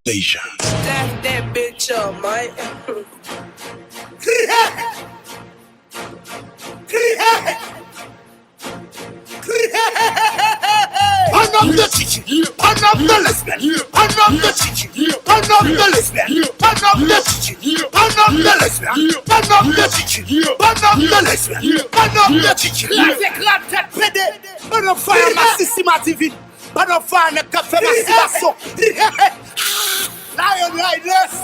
Deja. Stack that bitch up, mate. Turn up the chicken, turn up the lesbian, turn up the chicken, turn up the lesbian, turn up the chicken, turn up the lesbian, turn up the chicken, turn up the lesbian, turn up the chicken. Avec la tête pédée, on a fait un massissima divine, on a fait un café massivation. Lion Riders,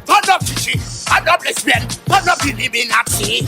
turn up chichi, turn up lesbian, turn up Illuminati,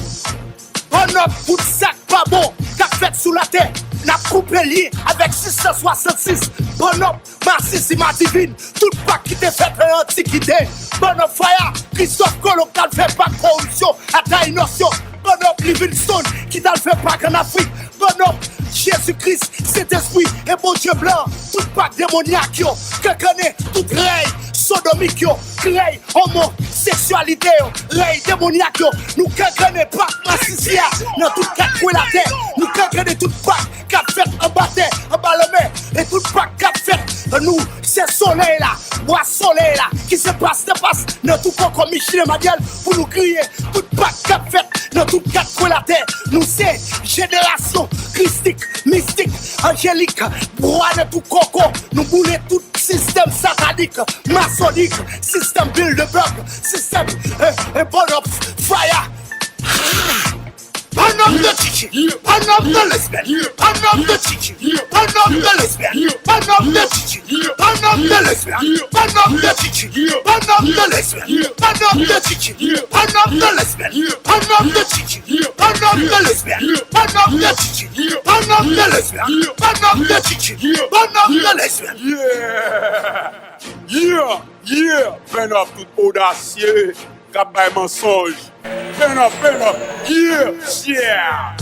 turn up tout sac pas bon, qu'a fait sous la terre. N'a coupé lié avec 666. Bon up, massissima divine. Tout pas qui t'est fait par l'antiquité. Bon up, fire, Christophe Colomb t'a fait pas corruption, à ta notion. Bon up, Livingstone qui t'a fait pas qu'en Afrique. Bon up, Jésus-Christ, cet esprit et bon Dieu blanc. Tout pas démoniaque, yo. Que connaît tout rey, sodomique, yo. Rey, homosexualité, yo. Rey démoniaque, yo. Nous que connaît pas massissia. Dans tout cas, quoi la terre. Nous que connaît tout pas. Qu'a fait en bataille, en bas le mer, et tout pas qu'a fait, nous, c'est soleil là, bois soleil là, qui se passe, dans tout corps comme Michel Madiel, pour nous crier, tout pas qu'a fait, dans tout quatre coins la terre, nous c'est génération christique, mystique, angélique, bois de tout coco, nous boulons tout système satanique, maçonnique, système Bilderberg, système, bon up, fire. Turn up the chicken, turn up the lesbian, turn up the chicken, turn up the lesbian, turn up the chicken, turn up the lesbian, turn up the chicken, turn up the lesbian, turn up the chicken, turn up the lesbian, turn up the chicken, turn up the lesbian, turn up the chicken, turn up the lesbian, turn up the chicken, turn up the lesbian. Yeah, peine up tout audacieux, cap bay mensonge. Peine up, yeah.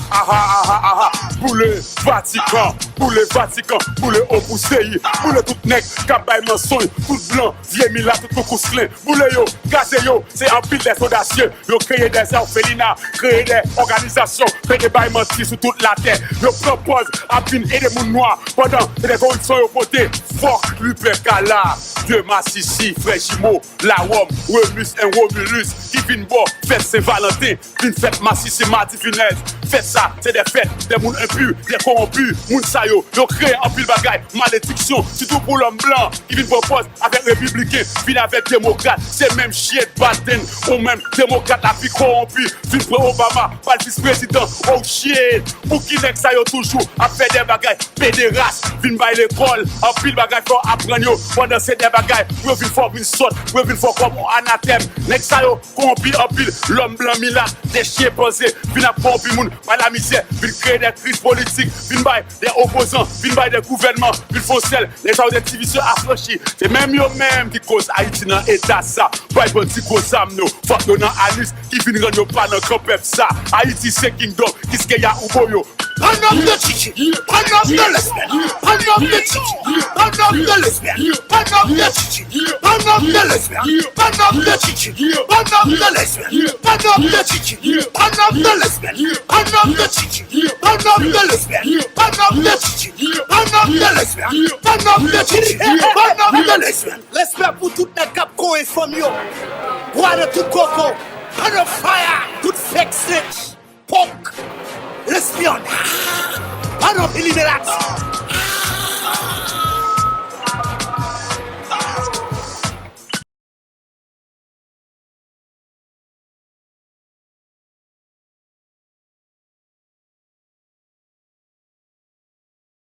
Pour le Vatican, pour le Opusei, pour le tout nèg, cap bay mensonge, tout blanc, vieux mila, tout coucousselin, pour le yo, gazé yo, c'est un pile des audacieux, yo créer des orphelinats, créer des organisations, faire des bails mentis sur toute la terre, yo propose à fin et des moun noirs, pendant que des corruptions yo poté, fuck Lupercala, Dieu Massissi, Frère Jimo, la Rome, Remus et Romulus, qui vin bon, fête Saint-Valentin, vin fête Massissima divinesse, fête ça, c'est des fêtes, des moun impurs, des corrompus, moun sayo, yo créé un pile bagaille, malédiction, surtout pour l'homme blanc, qui vin propose avec républicain, vin avec démocrate, c'est même chien de Biden, ou même démocrate la vie corrompue, vin pour Obama, pas le vice-président, oh shit, pour qui n'est ça yo toujours, à faire des bagailles, pédéraces, vin by l'école, un pile bagaille pour apprendre yo, pendant ces des bagailles, pour vin fort, vin saute, pour vin fort comme un anathème, n'est ça yo, corrompu en pile, l'homme blanc mila, des chiens posés, vin à corrompu moun, par la misère, vin créer des crises politiques, vin by des opposants, vin by des gouvernements, vin foncel, les gens des divisions affranchis, c'est même yo même qui cause Haïti dans l'état ça, by bon petit gros âme no, fuck yo dans Alice, qui vin rendre yo pas dans campef ça, Haïti c'est kingdom, qui ce qu'il y a ou boyo. Turn up the chicken, turn up the lesbian, turn up the chicken, turn up the lesbian, turn up the chicken, turn up the lesbian, turn up the chicken, turn up the lesbian, turn up the chicken, turn up the lesbian, turn up the chicken, turn up the lesbian, turn up the chicken, turn up the lesbian, turn up the chicken, turn up the lesbian. Respect pour tout les cap qu'on est famille. Bois de tout coco, on a fire, tout fake snitch, punk, l'espion, on a Illuminati.